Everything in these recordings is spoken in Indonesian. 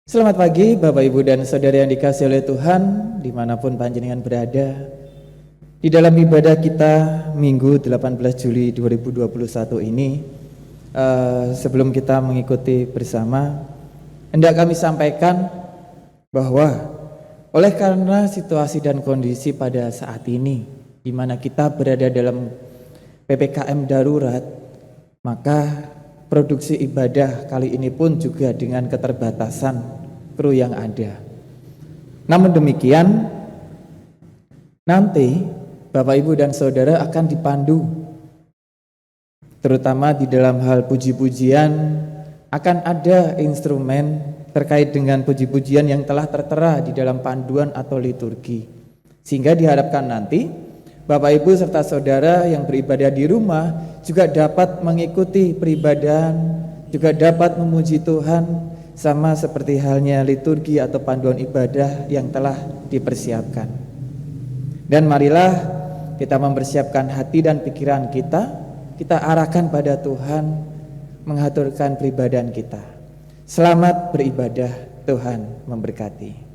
Selamat pagi Bapak Ibu dan Saudara yang dikasihi oleh Tuhan dimanapun panjenengan berada. Di dalam ibadah kita Minggu 18 Juli 2021 ini, sebelum kita mengikuti bersama, hendak kami sampaikan bahwa oleh karena situasi dan kondisi pada saat ini di mana kita berada dalam PPKM darurat, maka produksi ibadah kali ini pun juga dengan keterbatasan kru yang ada. Namun demikian, nanti Bapak Ibu dan Saudara akan dipandu, terutama di dalam hal puji-pujian, akan ada instrumen terkait dengan puji-pujian yang telah tertera di dalam panduan atau liturgi. Sehingga diharapkan nanti Bapak Ibu serta Saudara yang beribadah di rumah juga dapat mengikuti peribadahan, juga dapat memuji Tuhan, sama seperti halnya liturgi atau panduan ibadah yang telah dipersiapkan. Dan marilah kita mempersiapkan hati dan pikiran kita arahkan pada Tuhan, mengaturkan peribadahan kita. Selamat beribadah, Tuhan memberkati.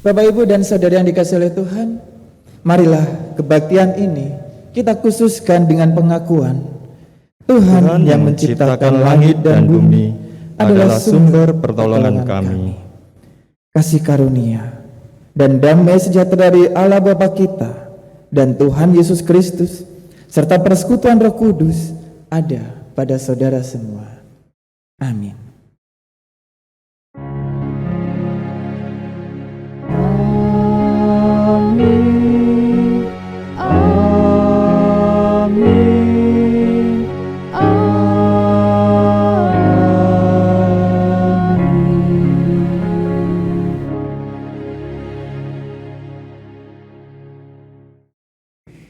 Bapak Ibu dan Saudara yang dikasihi oleh Tuhan, marilah kebaktian ini kita khususkan dengan pengakuan Tuhan yang menciptakan langit dan bumi adalah sumber pertolongan kami. Kasih karunia dan damai sejahtera dari Allah Bapa kita dan Tuhan Yesus Kristus serta persekutuan Roh Kudus ada pada saudara semua. Amin.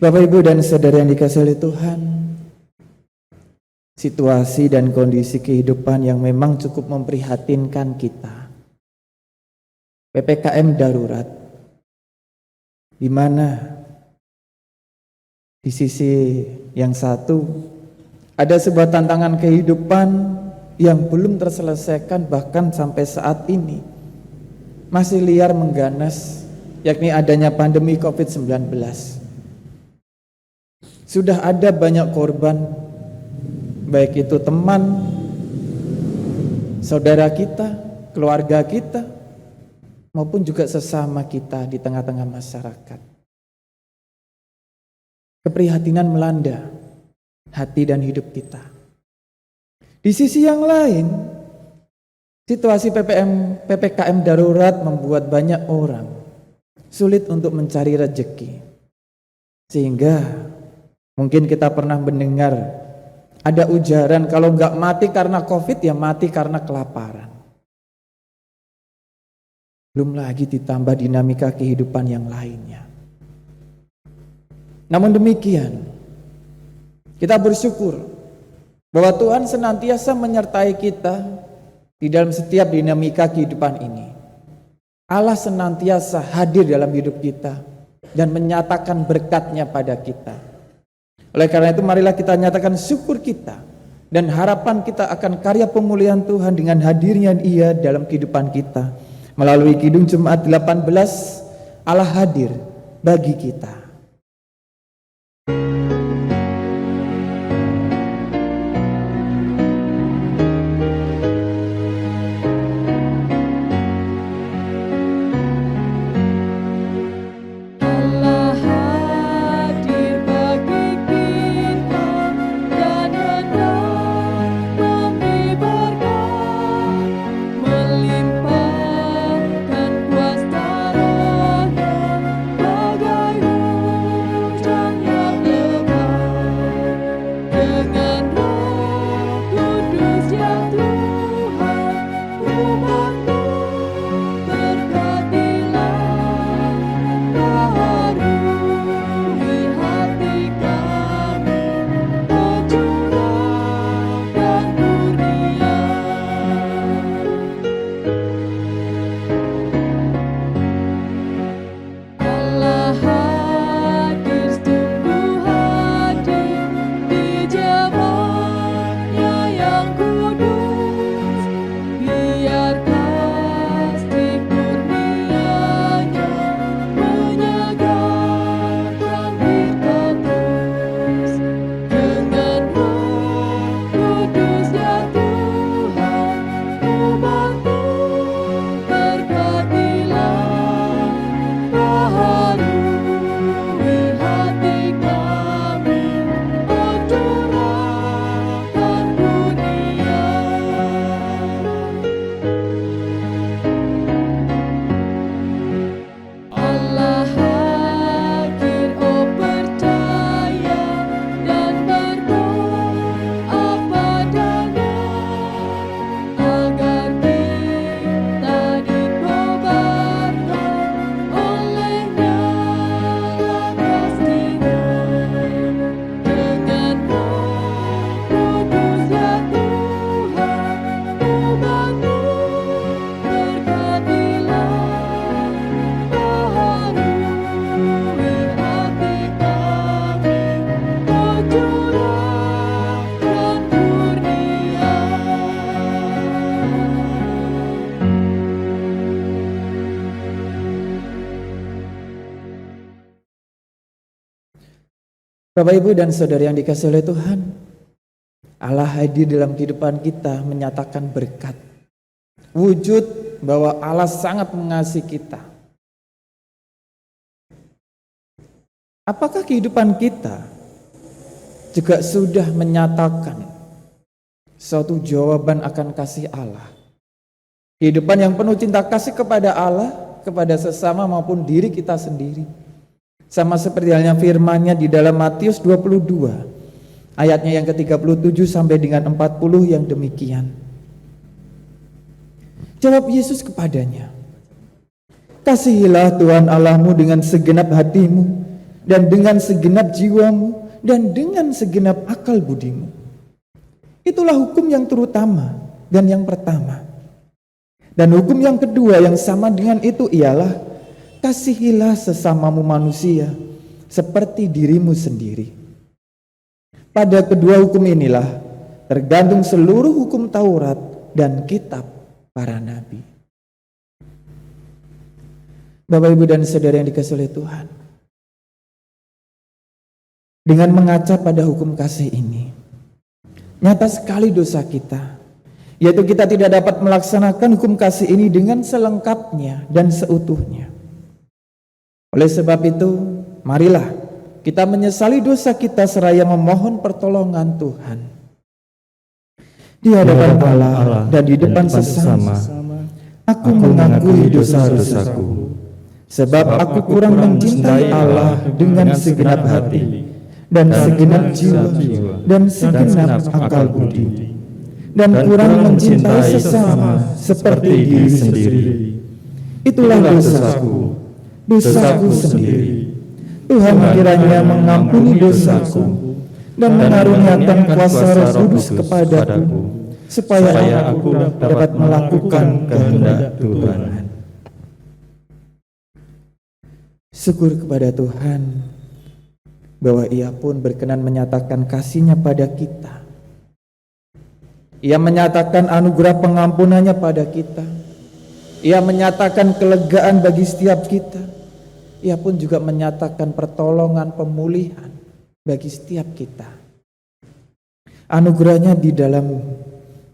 Bapak Ibu dan Saudara yang dikasihi oleh Tuhan, situasi dan kondisi kehidupan yang memang cukup memprihatinkan kita. PPKM darurat, di mana di sisi yang satu ada sebuah tantangan kehidupan yang belum terselesaikan bahkan sampai saat ini masih liar mengganas, yakni adanya pandemi COVID-19. Sudah ada banyak korban, baik itu teman, saudara kita, keluarga kita, maupun juga sesama kita di tengah-tengah masyarakat. Keprihatinan melanda hati dan hidup kita. Di sisi yang lain, situasi PPKM darurat membuat banyak orang sulit untuk mencari rezeki. Sehingga mungkin kita pernah mendengar ada ujaran kalau nggak mati karena COVID ya mati karena kelaparan. Belum lagi ditambah dinamika kehidupan yang lainnya. Namun demikian, kita bersyukur bahwa Tuhan senantiasa menyertai kita di dalam setiap dinamika kehidupan ini. Allah senantiasa hadir dalam hidup kita dan menyatakan berkat-Nya pada kita. Oleh karena itu marilah kita nyatakan syukur kita dan harapan kita akan karya pemulihan Tuhan dengan hadirnya Ia dalam kehidupan kita. Melalui Kidung Jemaat 18, Allah hadir bagi kita. Bapak, Ibu, dan Saudara yang dikasihi oleh Tuhan, Allah hadir dalam kehidupan kita menyatakan berkat. Wujud bahwa Allah sangat mengasihi kita. Apakah kehidupan kita juga sudah menyatakan suatu jawaban akan kasih Allah? Kehidupan yang penuh cinta kasih kepada Allah, kepada sesama maupun diri kita sendiri. Sama seperti halnya firman-Nya di dalam Matius 22, ayatnya yang ke-37 sampai dengan 40 yang demikian. Jawab Yesus kepadanya, "Kasihilah Tuhan Allahmu dengan segenap hatimu, dan dengan segenap jiwamu, dan dengan segenap akal budimu. Itulah hukum yang terutama dan yang pertama. Dan hukum yang kedua yang sama dengan itu ialah, kasihilah sesamamu manusia seperti dirimu sendiri. Pada kedua hukum inilah tergantung seluruh hukum Taurat dan kitab para nabi." Bapak, Ibu, dan Saudara yang dikasihi oleh Tuhan, dengan mengaca pada hukum kasih ini, nyata sekali dosa kita, yaitu kita tidak dapat melaksanakan hukum kasih ini dengan selengkapnya dan seutuhnya. Oleh sebab itu, marilah kita menyesali dosa kita seraya memohon pertolongan Tuhan. Di hadapan Allah dan di depan sesama, aku mengakui dosa-dosaku, sebab aku kurang mencintai Allah dengan segenap hati, dan segenap jiwa, dan segenap akal budi, dan kurang mencintai sesama seperti diri sendiri. Itulah dosaku sendiri. Tuhan kiranya mengampuni dosaku dan mengaruniakan kuasa Roh Kudus kepadaku, supaya aku dapat melakukan kehendak Tuhan. Syukur kepada Tuhan bahwa Ia pun berkenan menyatakan kasih-Nya pada kita. Ia menyatakan anugerah pengampunannya pada kita. Ia menyatakan kelegaan bagi setiap kita. Ia pun juga menyatakan pertolongan pemulihan bagi setiap kita. Anugerahnya di dalam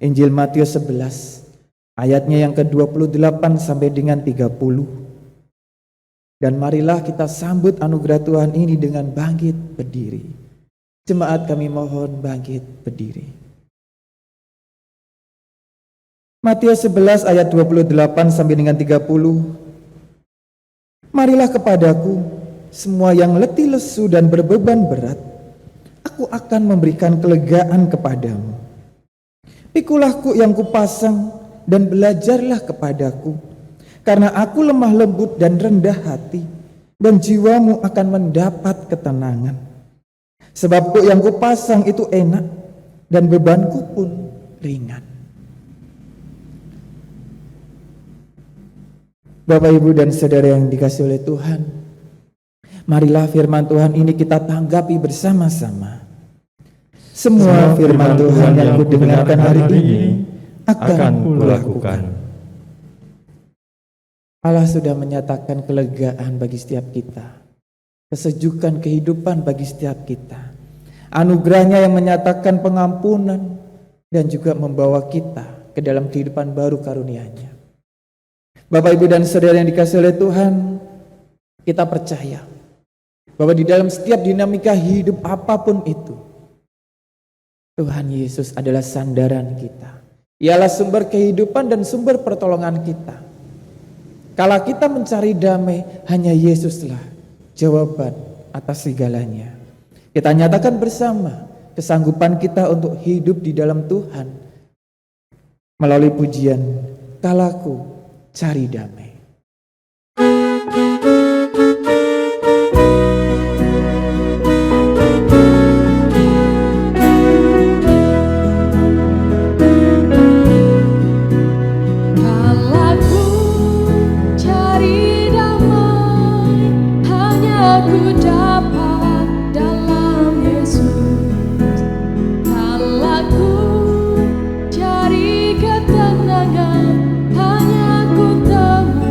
Injil Matius 11 ayatnya yang ke-28 sampai dengan 30. Dan marilah kita sambut anugerah Tuhan ini dengan bangkit berdiri. Jemaat kami mohon bangkit berdiri. Matius 11 ayat 28 sampai dengan 30. Marilah kepadaku semua yang letih lesu dan berbeban berat, aku akan memberikan kelegaan kepadamu. Pikulah kuk yang kupasang dan belajarlah kepadaku, karena aku lemah lembut dan rendah hati, dan jiwamu akan mendapat ketenangan. Sebab kuk yang kupasang itu enak, dan bebanku pun ringan. Bapak, Ibu, dan Saudara yang dikasihi oleh Tuhan, marilah firman Tuhan ini kita tanggapi bersama-sama. Semua firman Tuhan yang kudengarkan hari ini akan kulakukan. Allah sudah menyatakan kelegaan bagi setiap kita, kesejukan kehidupan bagi setiap kita, anugerahnya yang menyatakan pengampunan dan juga membawa kita ke dalam kehidupan baru karunia-Nya. Bapak, Ibu, dan Saudara yang dikasihi oleh Tuhan, kita percaya bahwa di dalam setiap dinamika hidup apapun itu, Tuhan Yesus adalah sandaran kita. Ialah sumber kehidupan dan sumber pertolongan kita. Kalau kita mencari damai, hanya Yesuslah jawaban atas segalanya. Kita nyatakan bersama kesanggupan kita untuk hidup di dalam Tuhan melalui pujian "Kalaku cari damai". Cari ketenangan hanya ku temukan.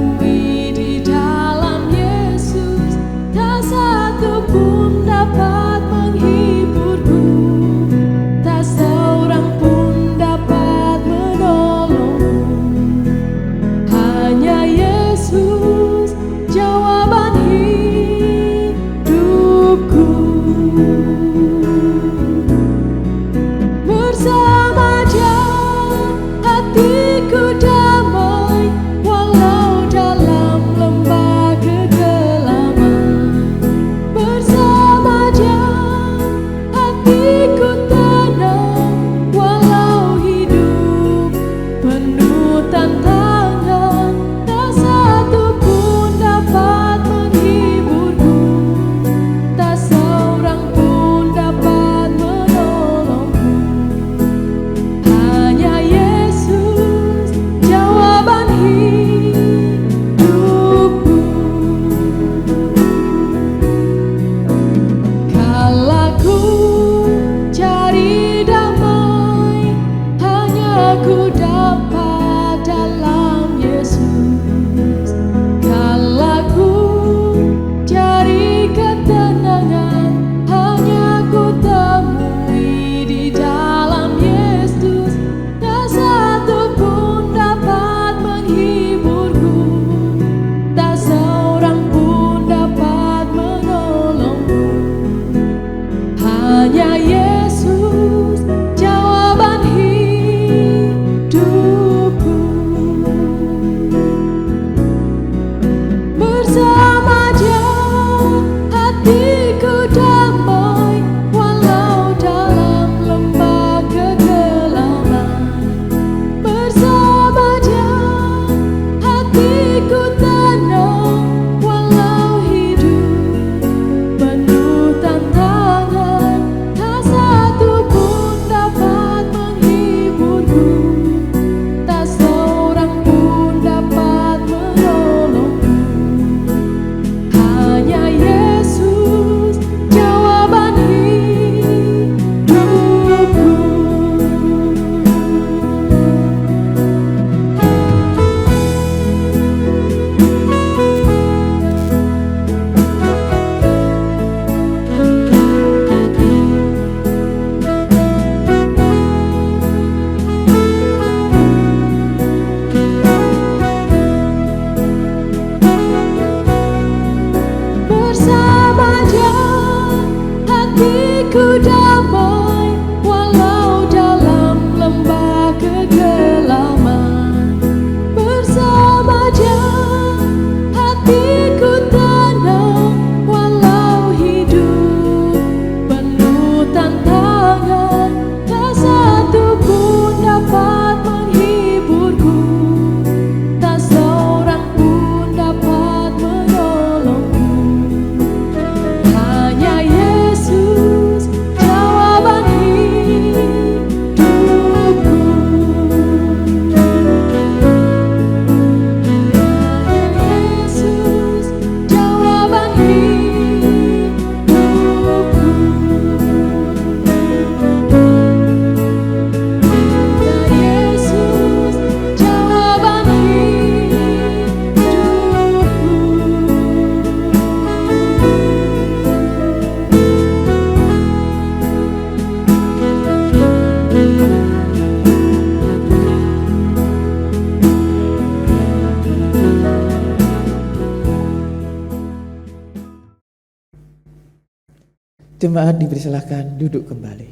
Jemaat dipersilahkan duduk kembali.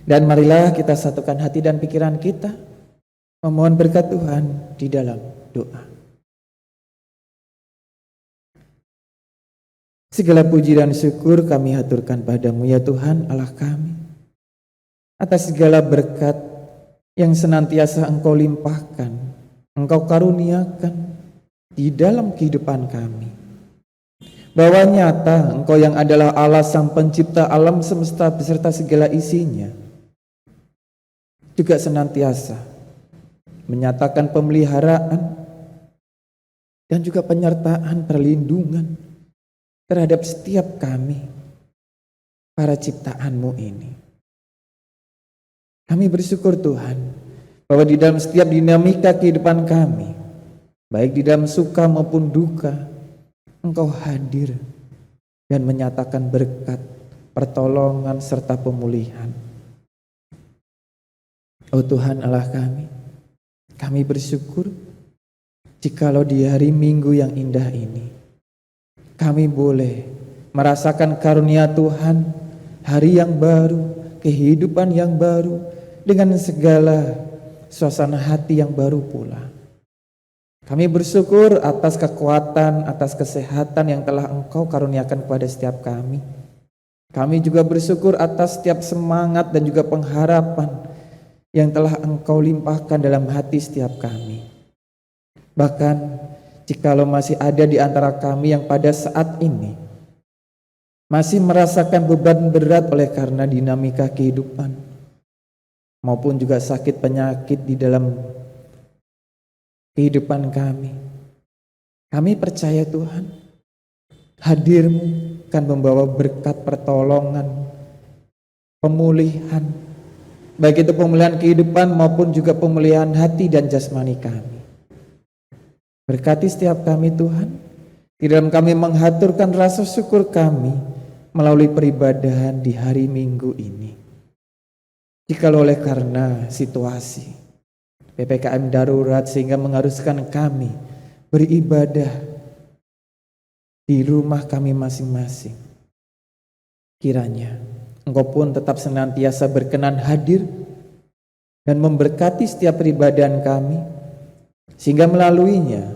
Dan marilah kita satukan hati dan pikiran kita, memohon berkat Tuhan di dalam doa. Segala puji dan syukur kami haturkan padamu ya Tuhan Allah kami, atas segala berkat yang senantiasa Engkau limpahkan, Engkau karuniakan di dalam kehidupan kami. Bahwa nyata Engkau yang adalah Allah Sang Pencipta alam semesta beserta segala isinya, juga senantiasa menyatakan pemeliharaan dan juga penyertaan perlindungan terhadap setiap kami, para ciptaan-Mu ini. Kami bersyukur Tuhan, bahwa di dalam setiap dinamika kehidupan kami, baik di dalam suka maupun duka, Engkau hadir dan menyatakan berkat, pertolongan, serta pemulihan. Oh Tuhan Allah kami bersyukur jikalau di hari Minggu yang indah ini, kami boleh merasakan karunia Tuhan, hari yang baru, kehidupan yang baru, dengan segala suasana hati yang baru pula. Kami bersyukur atas kekuatan, atas kesehatan yang telah Engkau karuniakan kepada setiap kami. Kami juga bersyukur atas setiap semangat dan juga pengharapan yang telah Engkau limpahkan dalam hati setiap kami. Bahkan jikalau masih ada di antara kami yang pada saat ini masih merasakan beban berat oleh karena dinamika kehidupan, maupun juga sakit penyakit di dalam kehidupan kami percaya Tuhan, hadir-Mu akan membawa berkat pertolongan, pemulihan, baik itu pemulihan kehidupan maupun juga pemulihan hati dan jasmani kami. Berkati setiap kami Tuhan, di dalam kami menghaturkan rasa syukur kami melalui peribadahan di hari Minggu ini. Jikalau oleh karena situasi PPKM darurat sehingga mengharuskan kami beribadah di rumah kami masing-masing, kiranya Engkau pun tetap senantiasa berkenan hadir dan memberkati setiap peribadahan kami, sehingga melaluinya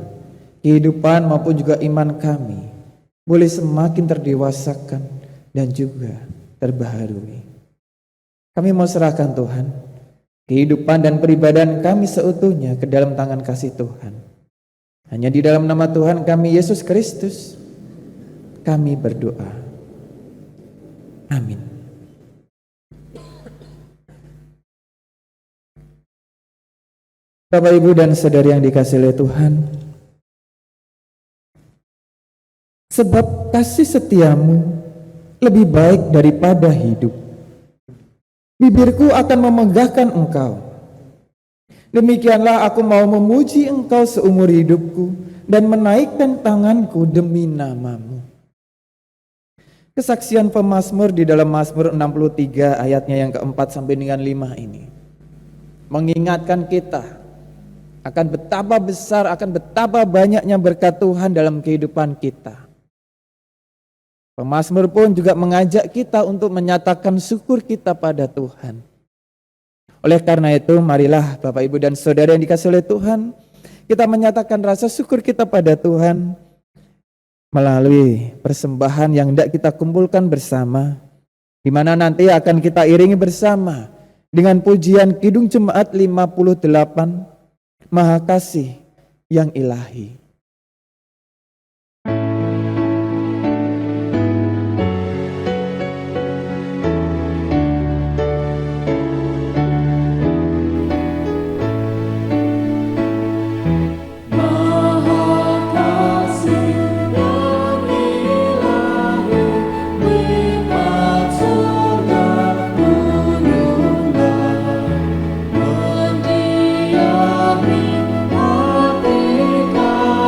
kehidupan maupun juga iman kami boleh semakin terdewasakan dan juga terbaharui. Kami mau serahkan Tuhan kehidupan dan peribadahan kami seutuhnya ke dalam tangan kasih Tuhan. Hanya di dalam nama Tuhan kami Yesus Kristus kami berdoa. Amin. Bapak, Ibu, dan saudari yang dikasihi oleh Tuhan, sebab kasih setiamu lebih baik daripada hidup, bibirku akan memegahkan engkau. Demikianlah aku mau memuji engkau seumur hidupku dan menaikkan tanganku demi namamu. Kesaksian pemazmur di dalam Mazmur 63 ayatnya yang keempat sampai dengan 5 ini mengingatkan kita akan betapa besar, akan betapa banyaknya berkat Tuhan dalam kehidupan kita. Pemazmur pun juga mengajak kita untuk menyatakan syukur kita pada Tuhan. Oleh karena itu, marilah Bapak, Ibu, dan saudara yang dikasihi oleh Tuhan, kita menyatakan rasa syukur kita pada Tuhan melalui persembahan yang hendak kita kumpulkan bersama, di mana nanti akan kita iringi bersama dengan pujian Kidung Jemaat 58, Maha Kasih yang Ilahi. Mendiami hati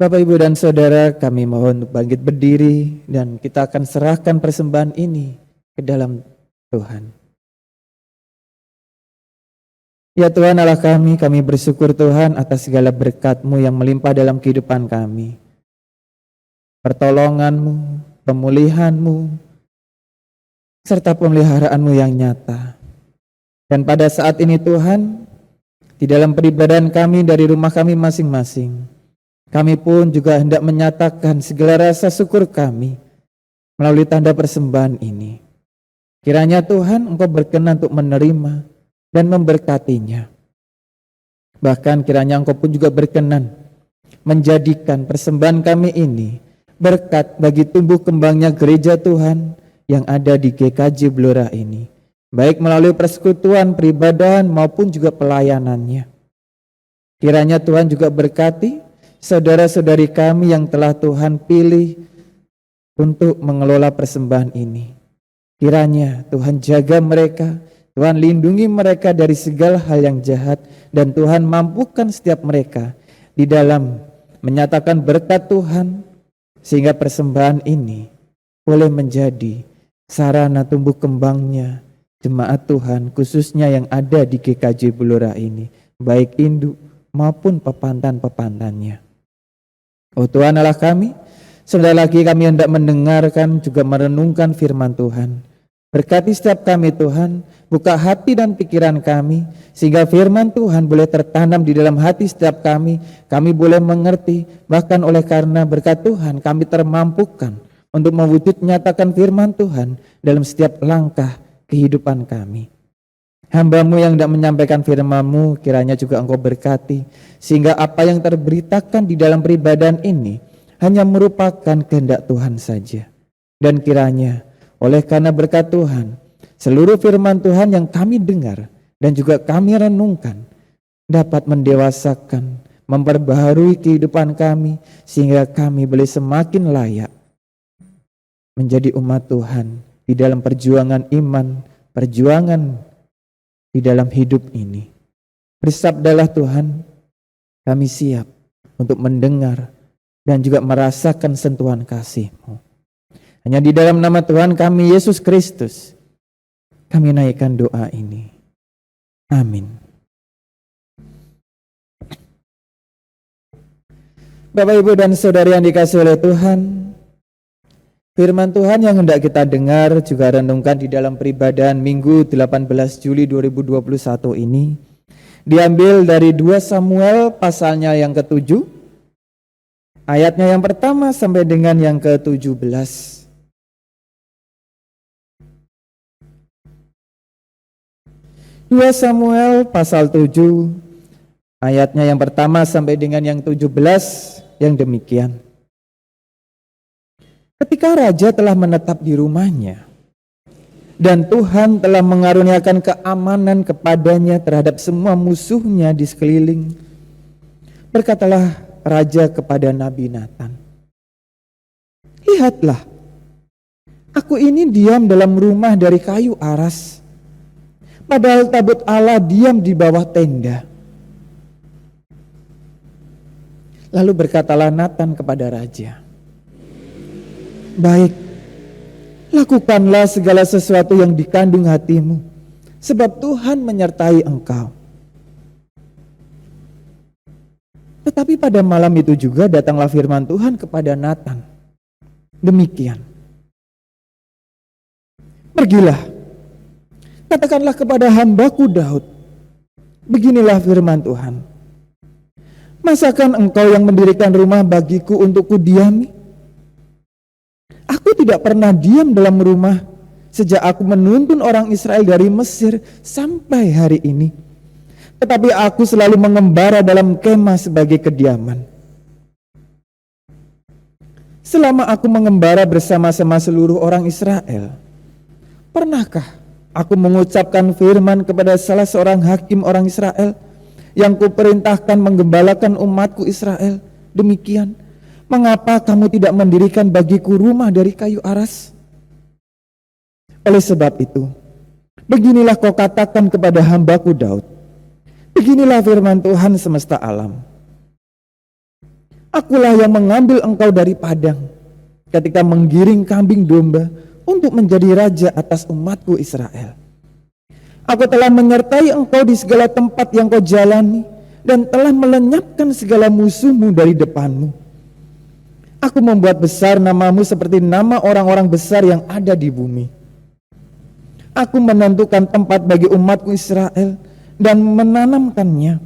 Bapak, Ibu, dan Saudara, kami mohon untuk bangkit berdiri dan kita akan serahkan persembahan ini ke dalam Tuhan. Ya Tuhan Allah kami bersyukur Tuhan atas segala berkat-Mu yang melimpah dalam kehidupan kami. Pertolongan-Mu, pemulihan-Mu, serta pemeliharaan-Mu yang nyata. Dan pada saat ini Tuhan, di dalam peribadahan kami dari rumah kami masing-masing, kami pun juga hendak menyatakan segala rasa syukur kami melalui tanda persembahan ini. Kiranya Tuhan Engkau berkenan untuk menerima dan memberkatinya. Bahkan kiranya Engkau pun juga berkenan menjadikan persembahan kami ini berkat bagi tumbuh kembangnya gereja Tuhan yang ada di GKJ Blora ini, baik melalui persekutuan, peribadahan maupun juga pelayanannya. Kiranya Tuhan juga berkati saudara-saudari kami yang telah Tuhan pilih untuk mengelola persembahan ini. Kiranya Tuhan jaga mereka, Tuhan lindungi mereka dari segala hal yang jahat, dan Tuhan mampukan setiap mereka di dalam menyatakan berkat Tuhan, sehingga persembahan ini boleh menjadi sarana tumbuh kembangnya jemaat Tuhan, khususnya yang ada di GKJ Blora ini, baik induk maupun pepantan-pepantannya. Oh Tuhan Allah kami, sebentar lagi kami hendak mendengarkan juga merenungkan firman Tuhan. Berkati setiap kami Tuhan, buka hati dan pikiran kami, sehingga firman Tuhan boleh tertanam di dalam hati setiap kami boleh mengerti, bahkan oleh karena berkat Tuhan kami termampukan untuk mewujud nyatakan firman Tuhan dalam setiap langkah kehidupan kami. Hamba-Mu yang hendak menyampaikan firman-Mu, kiranya juga Engkau berkati, sehingga apa yang terberitakan di dalam peribadahan ini hanya merupakan kehendak Tuhan saja. Dan kiranya oleh karena berkat Tuhan, seluruh firman Tuhan yang kami dengar dan juga kami renungkan dapat mendewasakan, memperbaharui kehidupan kami, sehingga kami boleh semakin layak menjadi umat Tuhan di dalam perjuangan iman, perjuangan di dalam hidup ini. Bersabdalah Tuhan, kami siap untuk mendengar dan juga merasakan sentuhan kasih-Mu. Hanya di dalam nama Tuhan kami Yesus Kristus, kami naikkan doa ini. Amin. Bapak, Ibu, dan Saudari yang dikasihi oleh Tuhan, firman Tuhan yang hendak kita dengar juga renungkan di dalam peribadahan Minggu 18 Juli 2021 ini diambil dari 2 Samuel pasalnya yang ke-7, ayatnya yang pertama sampai dengan yang ke-17. 2 Samuel pasal 7 ayatnya yang pertama sampai dengan yang 17 yang demikian. Ketika raja telah menetap di rumahnya dan Tuhan telah mengaruniakan keamanan kepadanya terhadap semua musuhnya di sekeliling, berkatalah raja kepada Nabi Nathan, "Lihatlah, aku ini diam dalam rumah dari kayu aras, padahal tabut Allah diam di bawah tenda." Lalu berkatalah Nathan kepada raja, "Baik, lakukanlah segala sesuatu yang dikandung hatimu, sebab Tuhan menyertai engkau." Tetapi pada malam itu juga datanglah firman Tuhan kepada Nathan, demikian, "Pergilah, katakanlah kepada hambaku Daud, beginilah firman Tuhan, masakan engkau yang mendirikan rumah bagiku untuk kudiami? Aku tidak pernah diam dalam rumah sejak aku menuntun orang Israel dari Mesir sampai hari ini. Tetapi aku selalu mengembara dalam kemah sebagai kediaman. Selama aku mengembara bersama-sama seluruh orang Israel, pernahkah aku mengucapkan firman kepada salah seorang hakim orang Israel yang kuperintahkan menggembalakan umatku Israel, demikian, mengapa kamu tidak mendirikan bagiku rumah dari kayu aras? Oleh sebab itu, beginilah kau katakan kepada hambaku Daud, beginilah firman Tuhan semesta alam, Akulah yang mengambil engkau dari padang ketika menggiring kambing domba untuk menjadi raja atas umatku Israel. Aku telah menyertai engkau di segala tempat yang kau jalani dan telah melenyapkan segala musuhmu dari depanmu. Aku membuat besar namamu seperti nama orang-orang besar yang ada di bumi. Aku menentukan tempat bagi umatku Israel dan menanamkannya,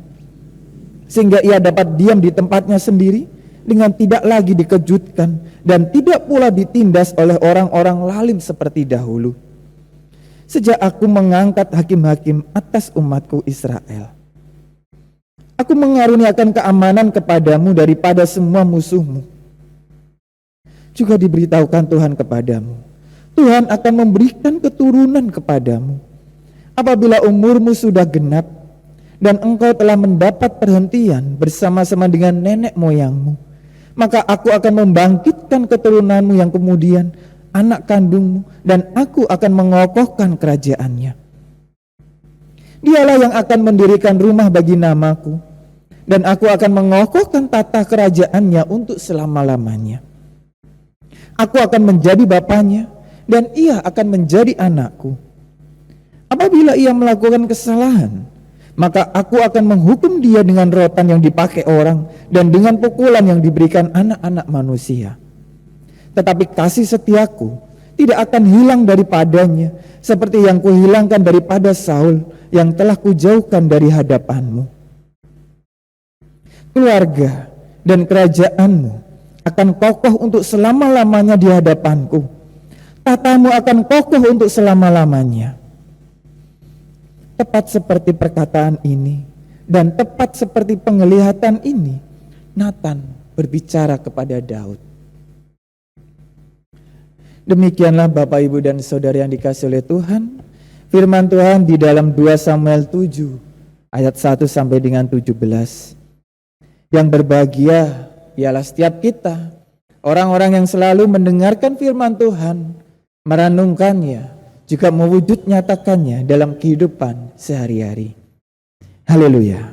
sehingga ia dapat diam di tempatnya sendiri dengan tidak lagi dikejutkan dan tidak pula ditindas oleh orang-orang lalim seperti dahulu. Sejak aku mengangkat hakim-hakim atas umatku Israel, aku mengaruniakan keamanan kepadamu daripada semua musuhmu. Juga diberitahukan Tuhan kepadamu, Tuhan akan memberikan keturunan kepadamu apabila umurmu sudah genap dan engkau telah mendapat perhentian bersama-sama dengan nenek moyangmu. Maka aku akan membangkitkan keturunanmu yang kemudian anak kandungmu, dan aku akan mengokohkan kerajaannya. Dialah yang akan mendirikan rumah bagi namaku, dan aku akan mengokohkan tata kerajaannya untuk selama-lamanya. Aku akan menjadi bapanya, dan ia akan menjadi anakku. Apabila ia melakukan kesalahan, maka aku akan menghukum dia dengan rotan yang dipakai orang dan dengan pukulan yang diberikan anak-anak manusia. Tetapi kasih setiaku tidak akan hilang daripadanya, seperti yang kuhilangkan daripada Saul yang telah kujauhkan dari hadapanmu. Keluarga dan kerajaanmu akan kokoh untuk selama-lamanya di hadapanku. Tatamu akan kokoh untuk selama-lamanya. Tepat seperti perkataan ini dan tepat seperti penglihatan ini, Nathan berbicara kepada Daud. Demikianlah Bapak, Ibu, dan Saudara yang dikasihi oleh Tuhan, firman Tuhan di dalam 2 Samuel 7 ayat 1 sampai dengan 17. Yang berbahagia ialah setiap kita, orang-orang yang selalu mendengarkan firman Tuhan, merenungkannya, juga mewujud nyatakannya dalam kehidupan sehari-hari. Haleluya.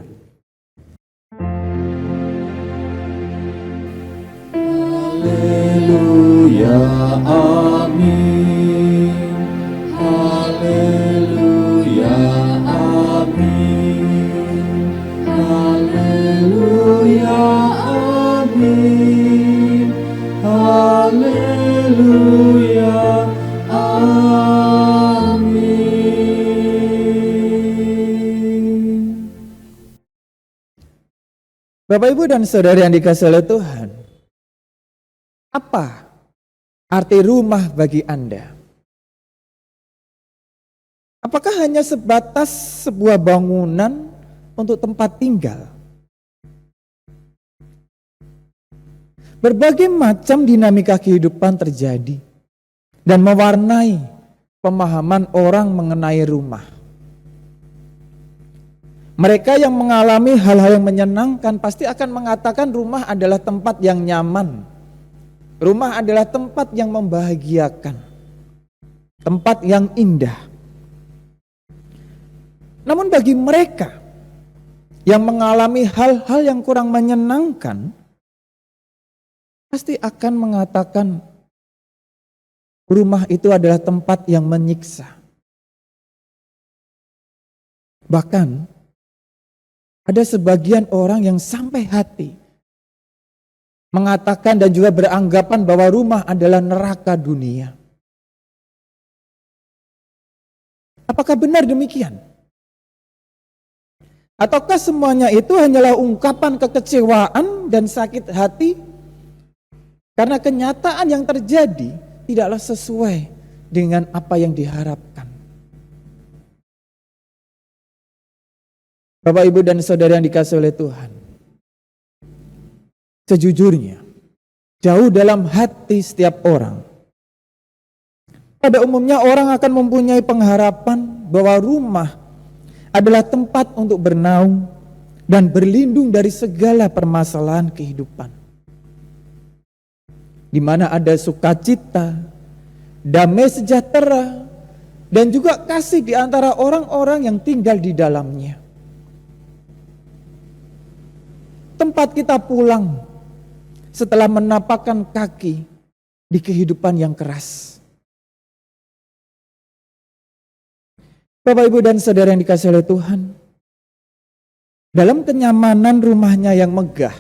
Haleluya, amin. Haleluya, amin. Haleluya, amin. Haleluya, amin. Bapak, Ibu, dan Saudara yang dikasihi oleh Tuhan, apa arti rumah bagi Anda? Apakah hanya sebatas sebuah bangunan untuk tempat tinggal? Berbagai macam dinamika kehidupan terjadi dan mewarnai pemahaman orang mengenai rumah. Mereka yang mengalami hal-hal yang menyenangkan pasti akan mengatakan rumah adalah tempat yang nyaman. Rumah adalah tempat yang membahagiakan, tempat yang indah. Namun bagi mereka yang mengalami hal-hal yang kurang menyenangkan, pasti akan mengatakan rumah itu adalah tempat yang menyiksa. Bahkan ada sebagian orang yang sampai hati mengatakan dan juga beranggapan bahwa rumah adalah neraka dunia. Apakah benar demikian? Ataukah semuanya itu hanyalah ungkapan kekecewaan dan sakit hati karena kenyataan yang terjadi tidaklah sesuai dengan apa yang diharapkan? Bapak, Ibu, dan Saudara yang dikasihi oleh Tuhan, sejujurnya, jauh dalam hati setiap orang, pada umumnya orang akan mempunyai pengharapan bahwa rumah adalah tempat untuk bernaung dan berlindung dari segala permasalahan kehidupan, di mana ada sukacita, damai sejahtera, dan juga kasih di antara orang-orang yang tinggal di dalamnya. Tempat kita pulang setelah menapakkan kaki di kehidupan yang keras. Bapak, Ibu, dan Saudara yang dikasihi oleh Tuhan, dalam kenyamanan rumahnya yang megah,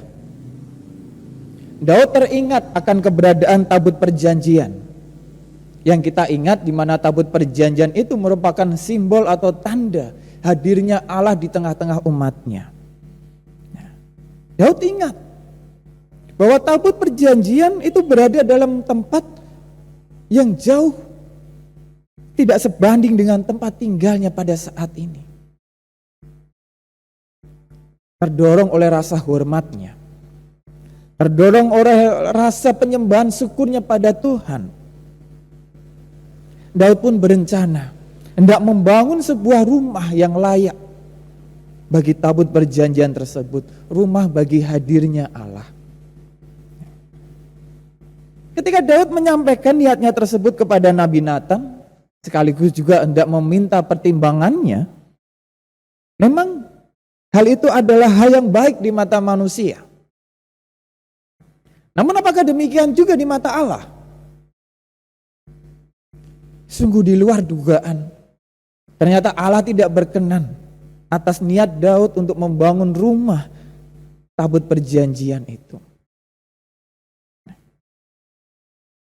Daud teringat akan keberadaan tabut perjanjian. Yang kita ingat di mana tabut perjanjian itu merupakan simbol atau tanda hadirnya Allah di tengah-tengah umatnya. Daud ingat bahwa tabut perjanjian itu berada dalam tempat yang jauh tidak sebanding dengan tempat tinggalnya pada saat ini. Terdorong oleh rasa hormatnya, terdorong oleh rasa penyembahan syukurnya pada Tuhan, Daud pun berencana hendak membangun sebuah rumah yang layak bagi tabut perjanjian tersebut, rumah bagi hadirnya Allah. Ketika Daud menyampaikan niatnya tersebut kepada Nabi Nathan, sekaligus juga hendak meminta pertimbangannya, memang hal itu adalah hal yang baik di mata manusia. Namun apakah demikian juga di mata Allah? Sungguh di luar dugaan. Ternyata Allah tidak berkenan atas niat Daud untuk membangun rumah tabut perjanjian itu.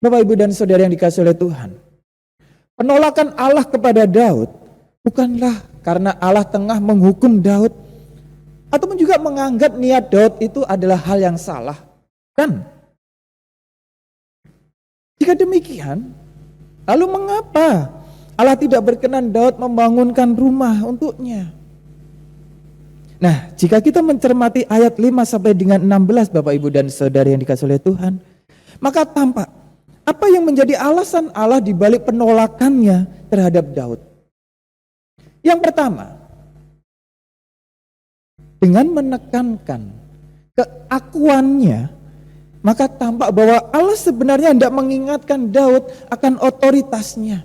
Bapak, Ibu, dan Saudara yang dikasihi oleh Tuhan, penolakan Allah kepada Daud bukanlah karena Allah tengah menghukum Daud ataupun juga menganggap niat Daud itu adalah hal yang salah. Kan? Jika demikian, lalu mengapa Allah tidak berkenan Daud membangunkan rumah untuknya? Nah, jika kita mencermati ayat 5 sampai dengan 16, Bapak, Ibu, dan Saudara yang dikasihi oleh Tuhan, maka tampak apa yang menjadi alasan Allah di balik penolakannya terhadap Daud. Yang pertama, dengan menekankan keakuannya, maka tampak bahwa Allah sebenarnya hendak mengingatkan Daud akan otoritasnya.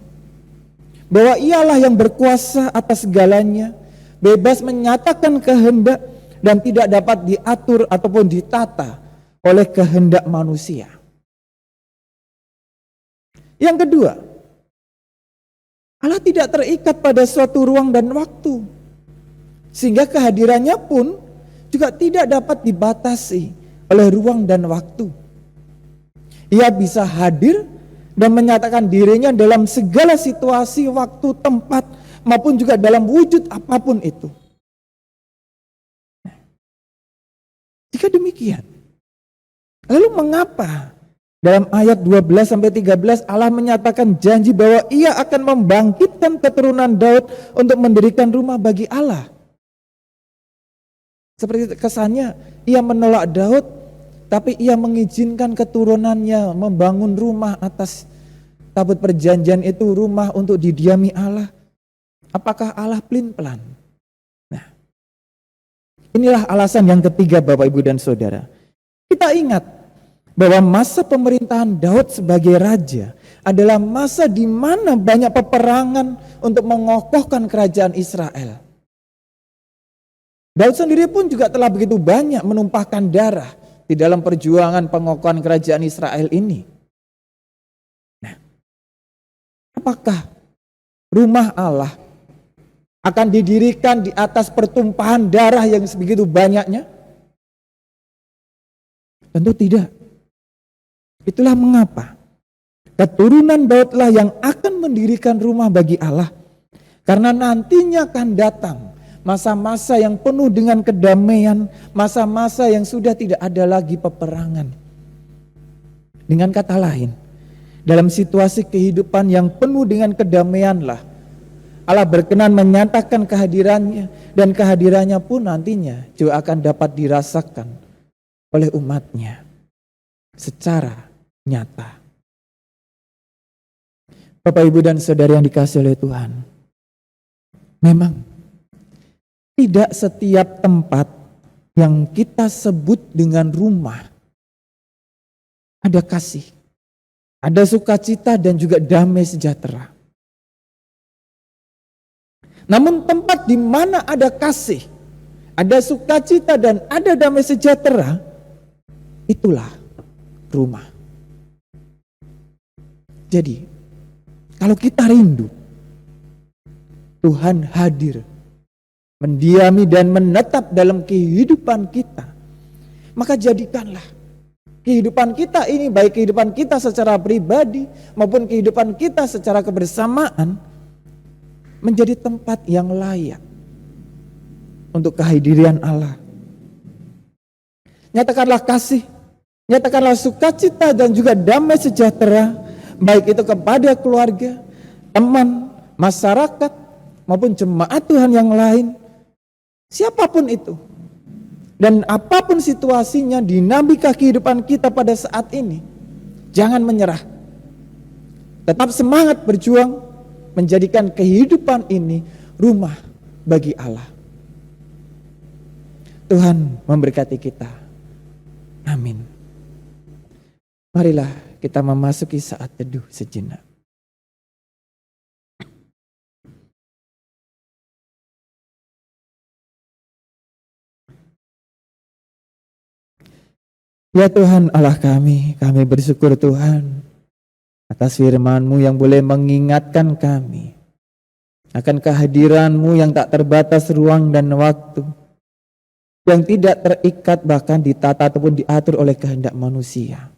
Bahwa ialah yang berkuasa atas segalanya, bebas menyatakan kehendak dan tidak dapat diatur ataupun ditata oleh kehendak manusia. Yang kedua, Allah tidak terikat pada suatu ruang dan waktu, sehingga kehadirannya pun juga tidak dapat dibatasi oleh ruang dan waktu. Ia bisa hadir dan menyatakan dirinya dalam segala situasi, waktu, tempat, maupun juga dalam wujud apapun itu. Jika demikian, lalu mengapa dalam ayat 12-13 Allah menyatakan janji bahwa ia akan membangkitkan keturunan Daud untuk mendirikan rumah bagi Allah? Seperti kesannya ia menolak Daud, tapi ia mengizinkan keturunannya membangun rumah atas tabut perjanjian itu, rumah untuk didiami Allah. Apakah Allah pelin-pelan? Nah, inilah alasan yang ketiga, Bapak, Ibu, dan Saudara. Kita ingat bahwa masa pemerintahan Daud sebagai raja adalah masa di mana banyak peperangan untuk mengokohkan kerajaan Israel. Daud sendiri pun juga telah begitu banyak menumpahkan darah di dalam perjuangan pengokohan kerajaan Israel ini. Nah, apakah rumah Allah akan didirikan di atas pertumpahan darah yang sebegitu banyaknya? Tentu tidak. Itulah mengapa keturunan Daudlah yang akan mendirikan rumah bagi Allah. Karena nantinya akan datang masa-masa yang penuh dengan kedamaian, masa-masa yang sudah tidak ada lagi peperangan. Dengan kata lain, dalam situasi kehidupan yang penuh dengan kedamaianlah Allah berkenan menyatakan kehadirannya, dan kehadirannya pun nantinya juga akan dapat dirasakan oleh umatnya secara nyata. Bapak, Ibu, dan Saudara yang dikasihi oleh Tuhan, memang tidak setiap tempat yang kita sebut dengan rumah ada kasih, ada sukacita, dan juga damai sejahtera. Namun tempat di mana ada kasih, ada sukacita, dan ada damai sejahtera, itulah rumah. Jadi, kalau kita rindu Tuhan hadir, mendiami dan menetap dalam kehidupan kita, maka jadikanlah kehidupan kita ini, baik kehidupan kita secara pribadi maupun kehidupan kita secara kebersamaan, menjadi tempat yang layak untuk kehadiran Allah. Nyatakanlah kasih, nyatakanlah sukacita dan juga damai sejahtera, baik itu kepada keluarga, teman, masyarakat, maupun jemaat Tuhan yang lain, siapapun itu. Dan apapun situasinya, dinamika kehidupan kita pada saat ini, jangan menyerah. Tetap semangat berjuang, menjadikan kehidupan ini rumah bagi Allah. Tuhan memberkati kita. Amin. Marilah kita memasuki saat teduh sejenak. Ya Tuhan Allah kami bersyukur Tuhan atas firman-Mu yang boleh mengingatkan kami akan kehadiran-Mu yang tak terbatas ruang dan waktu, yang tidak terikat bahkan ditata ataupun diatur oleh kehendak manusia.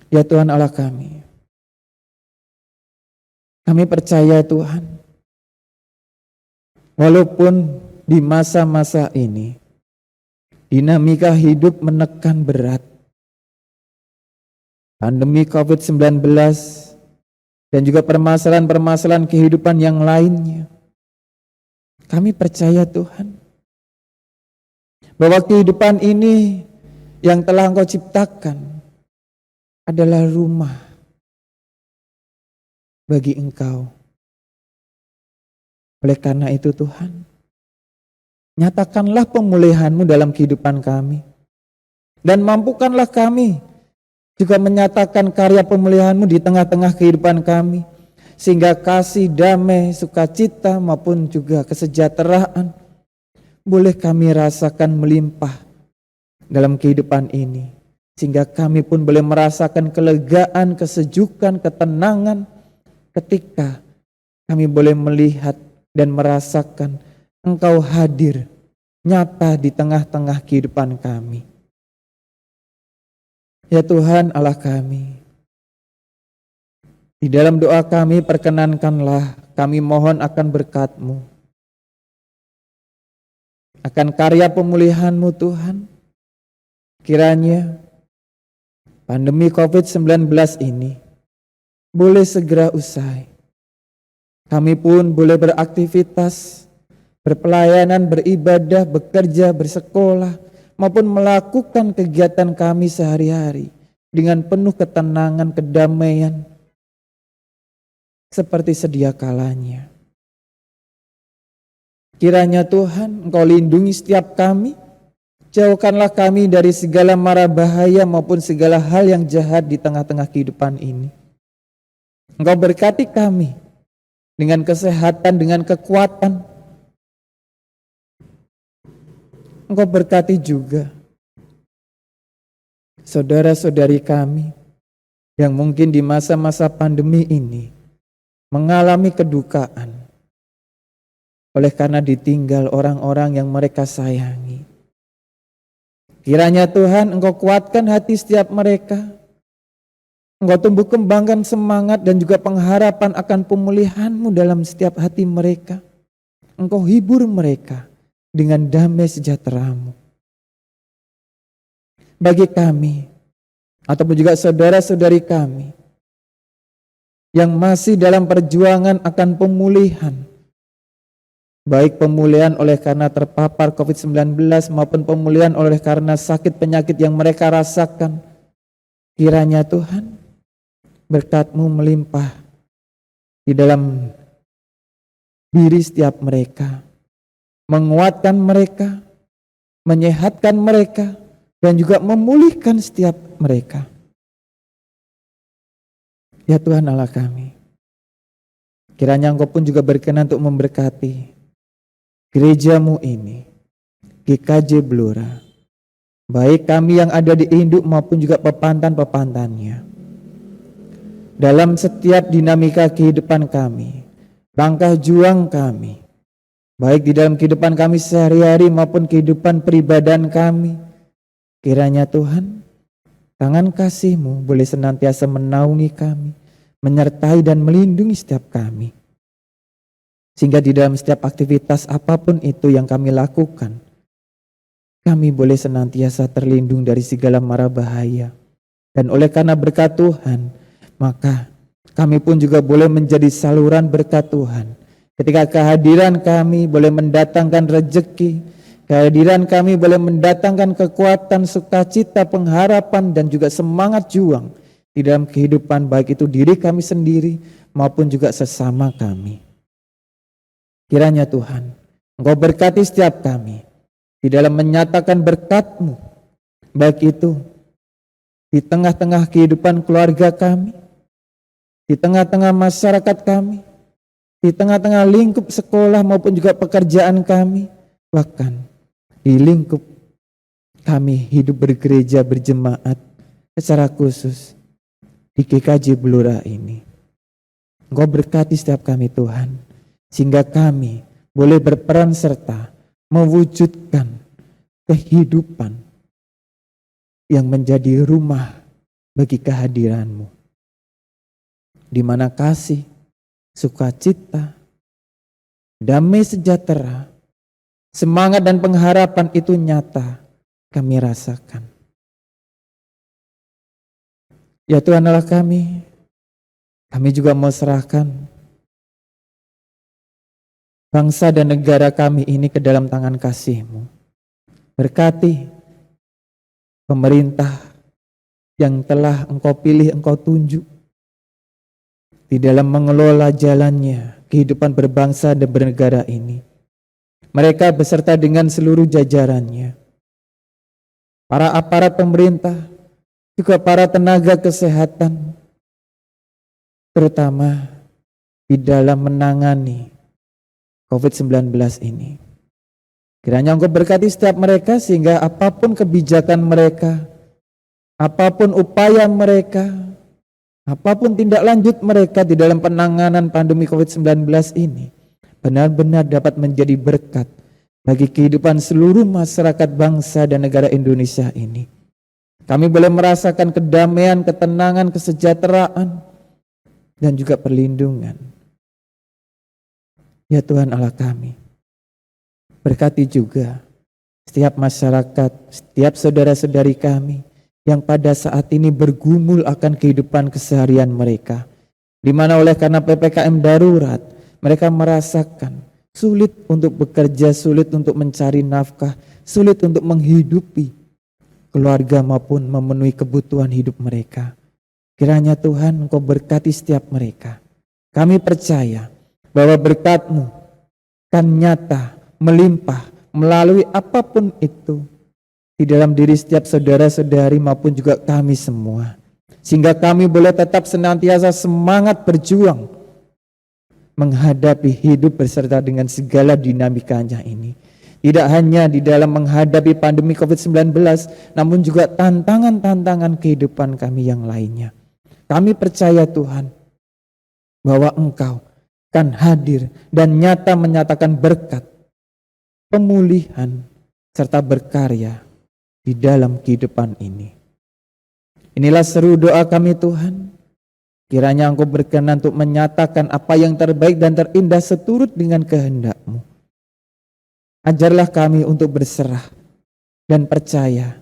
Ya Tuhan Allah kami percaya Tuhan, walaupun di masa-masa ini dinamika hidup menekan berat, pandemi COVID-19 dan juga permasalahan-permasalahan kehidupan yang lainnya, kami percaya Tuhan bahwa kehidupan ini yang telah Engkau ciptakan adalah rumah bagi Engkau. Oleh karena itu Tuhan, nyatakanlah pemulihan-Mu dalam kehidupan kami. Dan mampukanlah kami juga menyatakan karya pemulihan-Mu di tengah-tengah kehidupan kami. Sehingga kasih, damai, sukacita maupun juga kesejahteraan boleh kami rasakan melimpah dalam kehidupan ini. Sehingga kami pun boleh merasakan kelegaan, kesejukan, ketenangan ketika kami boleh melihat dan merasakan Engkau hadir nyata di tengah-tengah kehidupan kami. Ya Tuhan Allah kami, di dalam doa kami perkenankanlah kami mohon akan berkat-Mu, akan karya pemulihan-Mu Tuhan. Kiranya pandemi COVID-19 ini boleh segera usai. Kami pun boleh beraktivitas, berpelayanan, beribadah, bekerja, bersekolah, maupun melakukan kegiatan kami sehari-hari dengan penuh ketenangan, kedamaian, seperti sedia kalanya. Kiranya Tuhan Engkau lindungi setiap kami, jauhkanlah kami dari segala mara bahaya maupun segala hal yang jahat di tengah-tengah kehidupan ini. Engkau berkati kami dengan kesehatan, dengan kekuatan. Engkau berkati juga saudara-saudari kami yang mungkin di masa-masa pandemi ini mengalami kedukaan oleh karena ditinggal orang-orang yang mereka sayangi. Kiranya Tuhan Engkau kuatkan hati setiap mereka. Engkau tumbuh kembangkan semangat dan juga pengharapan akan pemulihan-Mu dalam setiap hati mereka. Engkau hibur mereka dengan damai sejahtera-Mu. Bagi kami, ataupun juga saudara-saudari kami, yang masih dalam perjuangan akan pemulihan, baik pemulihan oleh karena terpapar COVID-19 maupun pemulihan oleh karena sakit penyakit yang mereka rasakan, kiranya Tuhan, berkat-Mu melimpah di dalam diri setiap mereka, menguatkan mereka, menyehatkan mereka, dan juga memulihkan setiap mereka. Ya Tuhan Allah kami, kiranya Engkau pun juga berkenan untuk memberkati gereja-Mu ini, GKJ Blora, baik kami yang ada di induk maupun juga pepantan-pepantannya. Dalam setiap dinamika kehidupan kami, langkah juang kami, baik di dalam kehidupan kami sehari-hari maupun kehidupan peribadahan kami, kiranya Tuhan, tangan kasih-Mu boleh senantiasa menaungi kami, menyertai dan melindungi setiap kami. Sehingga di dalam setiap aktivitas apapun itu yang kami lakukan, kami boleh senantiasa terlindung dari segala mara bahaya. Dan oleh karena berkat Tuhan, maka kami pun juga boleh menjadi saluran berkat Tuhan. Ketika kehadiran kami boleh mendatangkan rejeki, kehadiran kami boleh mendatangkan kekuatan, sukacita, pengharapan, dan juga semangat juang di dalam kehidupan baik itu diri kami sendiri maupun juga sesama kami. Kiranya Tuhan, Engkau berkati setiap kami di dalam menyatakan berkat-Mu, baik itu di tengah-tengah kehidupan keluarga kami, di tengah-tengah masyarakat kami, di tengah-tengah lingkup sekolah maupun juga pekerjaan kami, bahkan di lingkup kami hidup bergereja berjemaat secara khusus di GKJ Blora ini. Engkau berkati setiap kami Tuhan, sehingga kami boleh berperan serta mewujudkan kehidupan yang menjadi rumah bagi kehadiran-Mu, di mana kasih, sukacita, damai sejahtera, semangat dan pengharapan itu nyata kami rasakan. Ya Tuhan Allah kami juga mau serahkan bangsa dan negara kami ini ke dalam tangan kasih-Mu. Berkati pemerintah yang telah Engkau pilih, Engkau tunjuk di dalam mengelola jalannya kehidupan berbangsa dan bernegara ini. Mereka beserta dengan seluruh jajarannya, para aparat pemerintah, juga para tenaga kesehatan, terutama di dalam menangani COVID-19 ini. Kiranya Engkau berkati setiap mereka sehingga apapun kebijakan mereka, apapun upaya mereka, apapun tindak lanjut mereka di dalam penanganan pandemi COVID-19 ini, benar-benar dapat menjadi berkat bagi kehidupan seluruh masyarakat bangsa dan negara Indonesia ini. Kami boleh merasakan kedamaian, ketenangan, kesejahteraan, dan juga perlindungan. Ya Tuhan Allah kami, berkati juga setiap masyarakat, setiap saudara-saudari kami yang pada saat ini bergumul akan kehidupan keseharian mereka, di mana oleh karena PPKM darurat, mereka merasakan sulit untuk bekerja, sulit untuk mencari nafkah, sulit untuk menghidupi keluarga maupun memenuhi kebutuhan hidup mereka. Kiranya Tuhan Engkau berkati setiap mereka. Kami percaya bahwa berkat-Mu kan nyata, melimpah, melalui apapun itu di dalam diri setiap saudara-saudari maupun juga kami semua. Sehingga kami boleh tetap senantiasa semangat berjuang menghadapi hidup beserta dengan segala dinamikanya ini. Tidak hanya di dalam menghadapi pandemi COVID-19, namun juga tantangan-tantangan kehidupan kami yang lainnya. Kami percaya Tuhan, bahwa Engkau kan hadir dan nyata menyatakan berkat, pemulihan, serta berkarya di dalam kehidupan ini. Inilah seru doa kami Tuhan. Kiranya Engkau berkenan untuk menyatakan apa yang terbaik dan terindah seturut dengan kehendak-Mu. Ajarlah kami untuk berserah dan percaya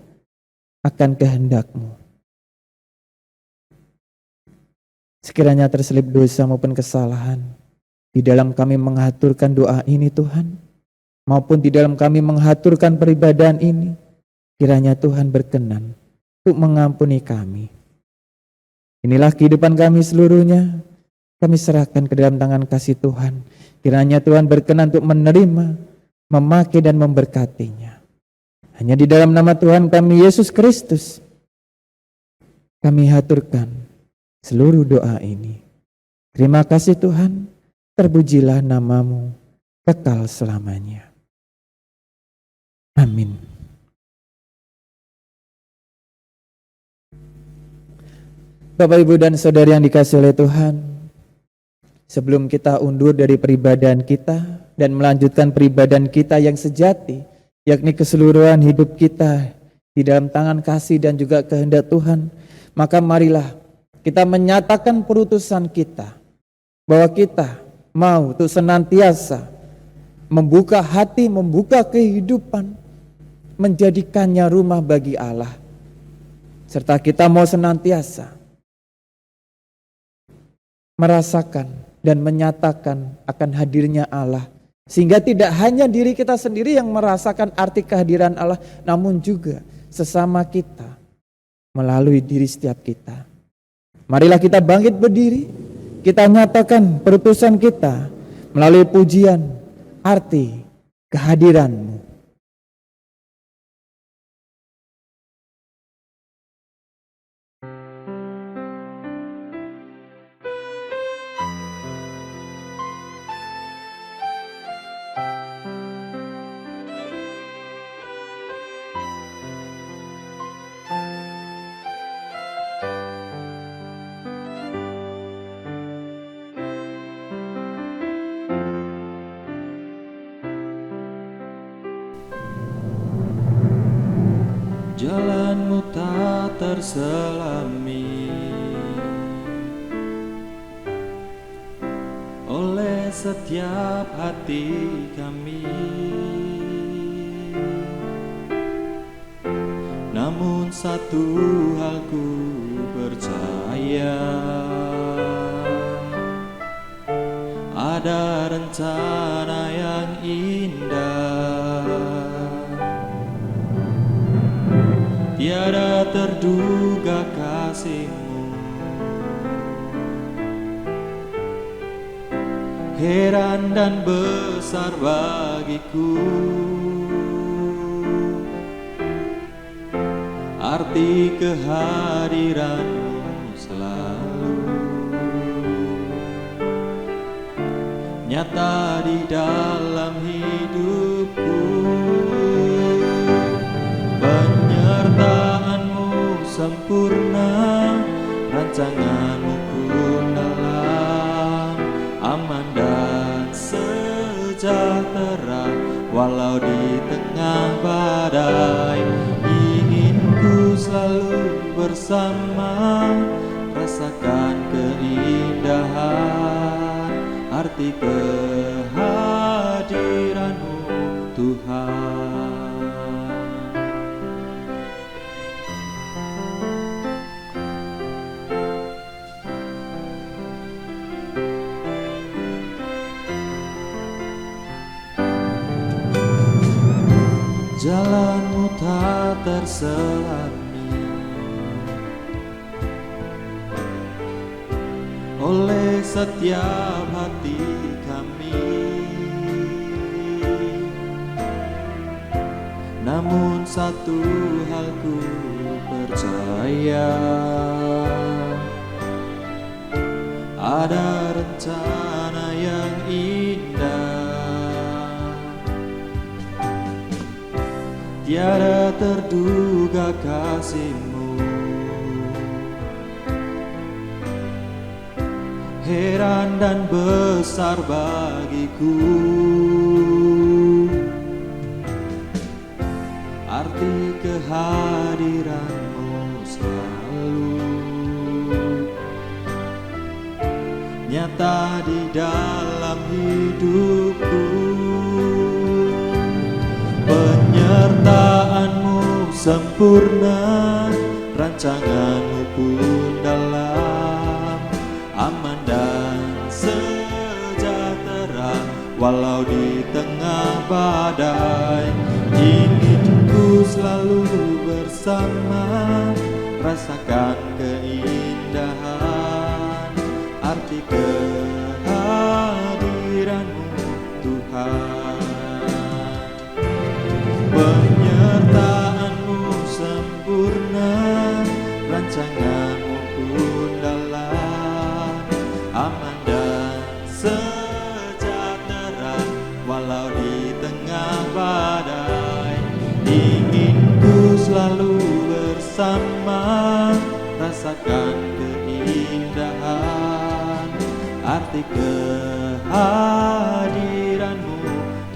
akan kehendak-Mu. Sekiranya terselip dosa maupun kesalahan di dalam kami mengaturkan doa ini Tuhan, maupun di dalam kami mengaturkan peribadahan ini, kiranya Tuhan berkenan untuk mengampuni kami. Inilah kehidupan kami seluruhnya, kami serahkan ke dalam tangan kasih Tuhan. Kiranya Tuhan berkenan untuk menerima, memakai dan memberkatinya. Hanya di dalam nama Tuhan kami Yesus Kristus, kami haturkan seluruh doa ini. Terima kasih Tuhan, terpujilah nama-Mu kekal selamanya. Amin. Bapak, Ibu, dan Saudari yang dikasihi oleh Tuhan, sebelum kita undur dari peribadahan kita dan melanjutkan peribadahan kita yang sejati, yakni keseluruhan hidup kita di dalam tangan kasih dan juga kehendak Tuhan, maka marilah kita menyatakan perutusan kita bahwa kita mau untuk senantiasa membuka hati, membuka kehidupan, menjadikannya rumah bagi Allah. Serta kita mau senantiasa merasakan dan menyatakan akan hadirnya Allah. Sehingga tidak hanya diri kita sendiri yang merasakan arti kehadiran Allah, namun juga sesama kita melalui diri setiap kita. Marilah kita bangkit berdiri, kita nyatakan perutusan kita melalui pujian arti kehadiran-Mu. Jalan-Mu tak terselami oleh setiap hati kami, namun satu hal ku percaya, ada rencana yang indah, tiada terduga kasih-Mu, heran dan besar bagiku, arti kehadiran-Mu selalu nyata di dalam hidupku. Penyertaan-Mu sempurna, rancangan-Mu pun dalam, aman dan sejahtera walau di tengah badai. Ingin ku selalu bersama, rasakan keindahan arti kehadiran-Mu Tuhan. Jalan-Mu tak terselami oleh setiap hati kami, namun satu hal ku percaya, ada rencana yang indah, tiada terduga kasih-Mu, heran dan besar bagiku, arti kehadiran-Mu selalu nyata di dalam hidupku. Penyertaan-Mu sempurna, rancangan-Mu pun dalam, aman dan sejahtera walau di tengah badai. Ingin ku selalu bersama, rasakan keindahan arti kehadiran-Mu Tuhan. Penyertaan-Mu sempurna, rancangan-Mu pun dalam, aman dan sejahtera walau di tengah badai. Ingin ku selalu bersama, rasakan keindahan arti kehadiran-Mu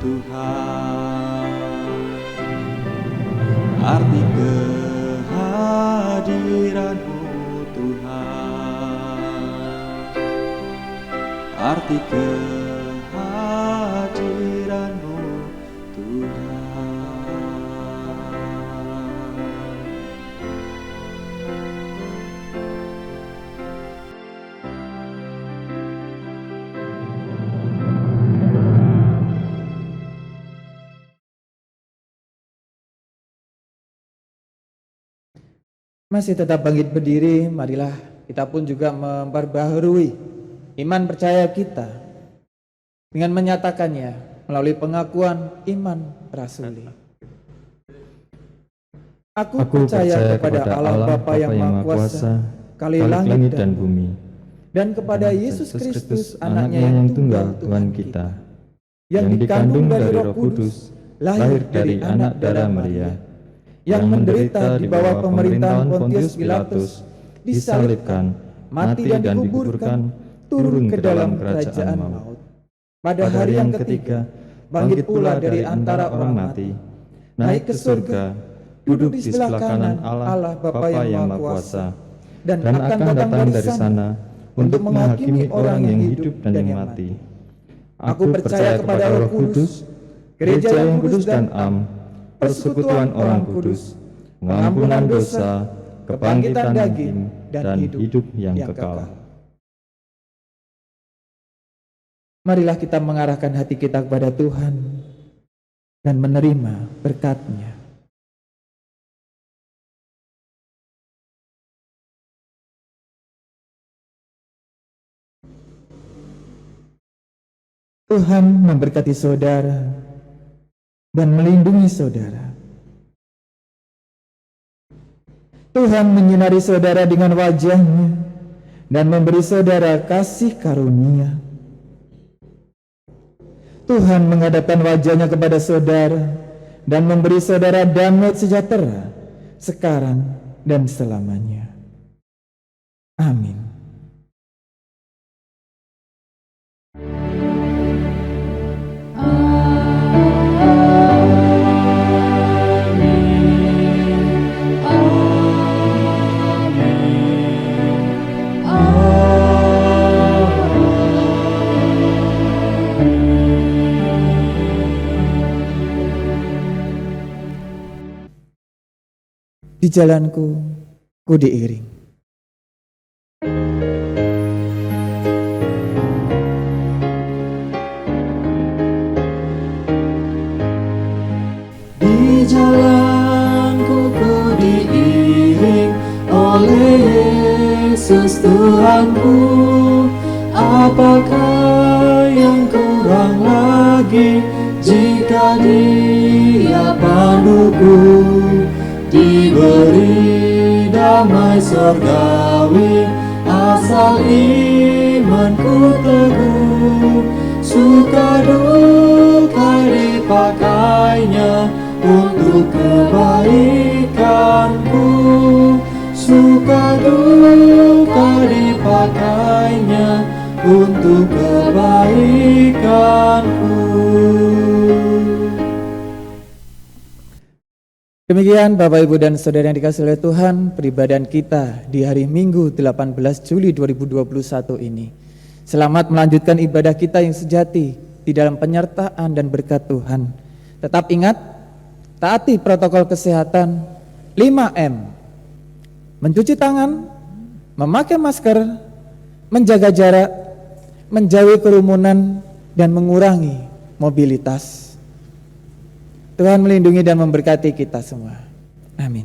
Tuhan, arti kehadiran-Mu Tuhan, arti kehadiran-Mu Tuhan. Masih tetap bangkit berdiri, marilah kita pun juga memperbaharui iman percaya kita dengan menyatakannya melalui pengakuan iman rasuli. Aku percaya kepada Allah Bapa yang Maha Kuasa, Kali langit dan bumi, dan kepada Yesus Kristus, Anaknya yang tunggal Tuhan kita, yang dikandung dari Roh Kudus, lahir dari anak darah Maria, yang menderita di bawah pemerintahan Pontius Pilatus, disalibkan, mati dan dikuburkan, turun ke dalam kerajaan maut. Pada hari yang ketiga, bangkit pula dari antara orang mati, naik ke surga, duduk di sebelah kanan Allah Bapa yang Maha Kuasa, dan akan datang dari sana untuk menghakimi orang yang hidup dan yang mati. Aku percaya kepada Roh Kudus, gereja yang kudus dan am, persekutuan orang kudus, pengampunan dosa, kebangkitan daging, dan hidup yang kekal. Marilah kita mengarahkan hati kita kepada Tuhan dan menerima berkat-Nya. Tuhan memberkati saudara dan melindungi saudara. Tuhan menyinari saudara dengan wajah-Nya dan memberi saudara kasih karunia. Tuhan menghadapkan wajah-Nya kepada saudara dan memberi saudara damai sejahtera sekarang dan selamanya. Amin. Di jalanku, ku diiring. Di jalanku ku diiring oleh Yesus Tuhanku. Apakah yang kurang lagi jika Dia panduku? Diberi damai surgawi asal imanku teguh. Suka duka dipakainya untuk kebaikanku. Suka duka dipakainya untuk kebaikanku. Demikian Bapak Ibu dan Saudara yang dikasihi oleh Tuhan, peribadahan kita di hari Minggu 18 Juli 2021 ini. Selamat melanjutkan ibadah kita yang sejati di dalam penyertaan dan berkat Tuhan. Tetap ingat, taati protokol kesehatan 5M. Mencuci tangan, memakai masker, menjaga jarak, menjauhi kerumunan, dan mengurangi mobilitas. Tuhan melindungi dan memberkati kita semua. Amin.